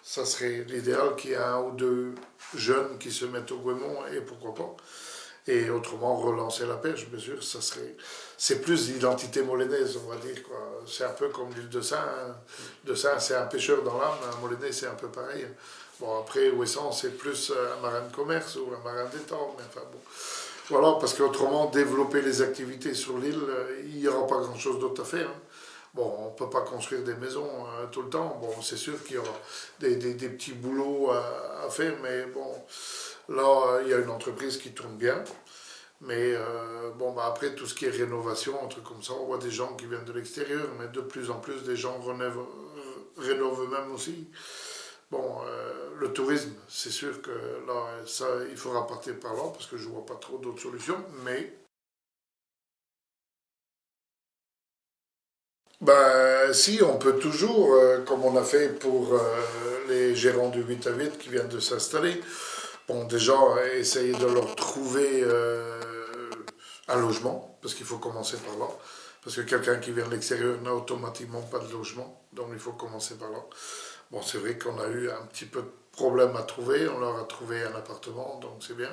Ça serait l'idéal qu'il y ait un ou deux jeunes qui se mettent au goémon et pourquoi pas. Et autrement, relancer la pêche, bien sûr, ça serait. C'est plus l'identité molénaise, on va dire, quoi. C'est un peu comme l'île de Saint. Hein. De Saint, c'est un pêcheur dans l'âme, un molénais, c'est un peu pareil. Bon, après, Ouessant, c'est plus un marin de commerce ou un marin d'étang, mais enfin bon. Voilà, parce qu'autrement, développer les activités sur l'île, il n'y aura pas grand-chose d'autre à faire. Hein. Bon, on ne peut pas construire des maisons tout le temps. Bon, c'est sûr qu'il y aura des petits boulots à faire, mais bon, là, il y a une entreprise qui tourne bien. Mais bon, bah après, tout ce qui est rénovation, un truc comme ça, on voit des gens qui viennent de l'extérieur, mais de plus en plus, des gens rénovent eux-mêmes aussi. Bon, le tourisme, c'est sûr que là, ça, il faudra partir par là, parce que je ne vois pas trop d'autres solutions, mais ben, si, on peut toujours, comme on a fait pour les gérants du 8 à 8 qui viennent de s'installer, bon, déjà, essayer de leur trouver un logement, parce qu'il faut commencer par là. Parce que quelqu'un qui vient de l'extérieur n'a automatiquement pas de logement, donc il faut commencer par là. Bon, c'est vrai qu'on a eu un petit peu de problème à trouver, on leur a trouvé un appartement, donc c'est bien.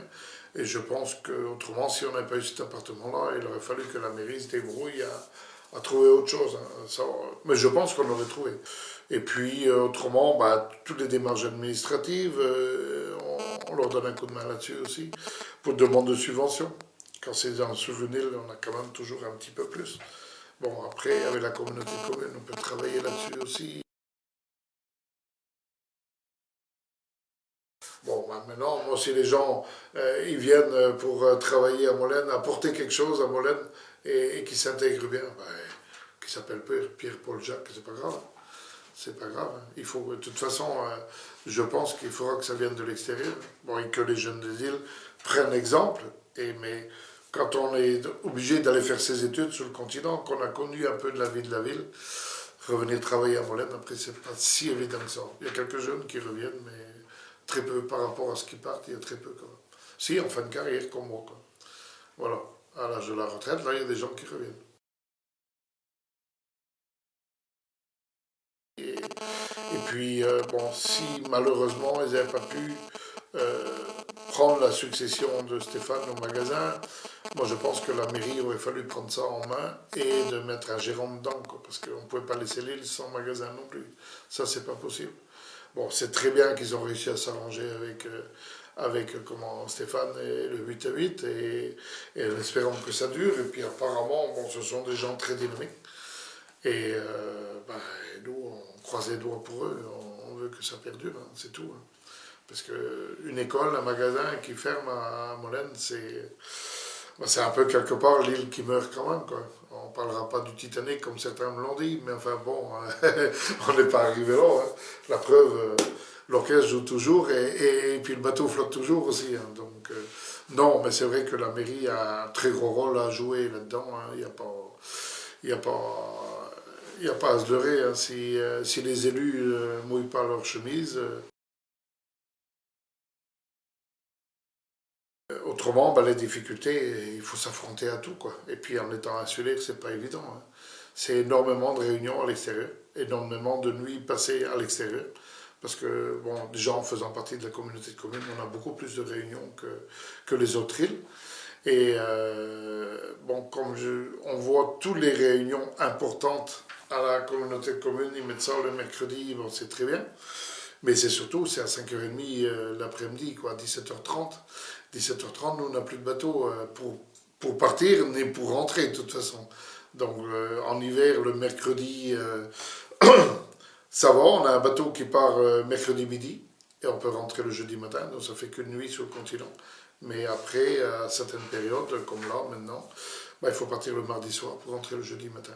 Et je pense qu'autrement, si on n'avait pas eu cet appartement-là, il aurait fallu que la mairie se débrouille à trouver autre chose. Hein. Ça, mais je pense qu'on l'aurait trouvé. Et puis, autrement, bah, toutes les démarches administratives, on leur donne un coup de main là-dessus aussi, pour demande de subvention. Quand c'est dans le souvenir, on a quand même toujours un petit peu plus. Bon, après, avec la communauté commune, on peut travailler là-dessus aussi. Bon, ben maintenant, moi, si les gens ils viennent pour travailler à Molène, apporter quelque chose à Molène et qui s'intègrent bien, ben, qui s'appelle Pierre-Paul Jacques, c'est pas grave. C'est pas grave. Hein. Il faut, de toute façon, je pense qu'il faudra que ça vienne de l'extérieur. Bon, et que les jeunes des îles prennent exemple. Mais quand on est obligé d'aller faire ses études sur le continent, qu'on a connu un peu de la ville, revenir travailler à Molène, après, c'est pas si évident que ça. Il y a quelques jeunes qui reviennent, mais très peu par rapport à ce qui partent, il y a très peu quand même. Si, en fin de carrière, comme moi. Quoi. Voilà. À l'âge de la retraite, là, il y a des gens qui reviennent. Et puis, bon, si malheureusement ils n'avaient pas pu euh, prendre la succession de Stéphane au magasin, moi je pense que la mairie aurait fallu prendre ça en main et de mettre un gérant dedans, quoi, parce qu'on ne pouvait pas laisser l'île sans magasin non plus. Ça, c'est pas possible. Bon, c'est très bien qu'ils ont réussi à s'arranger avec comment, Stéphane et le 8 à 8 et espérons que ça dure. Et puis apparemment, bon, ce sont des gens très dynamiques. Et bah, nous, on croise les doigts pour eux, on veut que ça perdure, hein, c'est tout. Hein. Parce qu'une école, un magasin qui ferme à Molène, bah, c'est un peu quelque part l'île qui meurt quand même. Quoi. On ne parlera pas du Titanic comme certains me l'ont dit, mais enfin bon, on n'est pas arrivé là. Hein. La preuve, l'orchestre joue toujours et puis le bateau flotte toujours aussi. Hein. Donc, non, mais c'est vrai que la mairie a un très gros rôle à jouer là-dedans. Hein. Il n'y a pas. Il n'y a pas. Il n'y a pas à se leurrer, hein. Si les élus ne mouillent pas leur chemise. Autrement, bah, les difficultés, il faut s'affronter à tout. Quoi. Et puis en étant insulaire, c'est pas évident. Hein. C'est énormément de réunions à l'extérieur, énormément de nuits passées à l'extérieur. Parce que, bon, déjà en faisant partie de la communauté de communes, on a beaucoup plus de réunions que les autres îles. Et bon, on voit toutes les réunions importantes à la communauté de communes, ils mettent ça le mercredi, bon, c'est très bien. Mais c'est surtout, c'est à 5h30 l'après-midi, quoi, 17h30. 17h30, nous, on n'a plus de bateau pour partir, ni pour rentrer, de toute façon. Donc, en hiver, le mercredi, ça va, on a un bateau qui part mercredi midi, et on peut rentrer le jeudi matin, donc ça fait qu'une nuit sur le continent. Mais après, à certaines périodes, comme là, maintenant, bah, il faut partir le mardi soir pour rentrer le jeudi matin.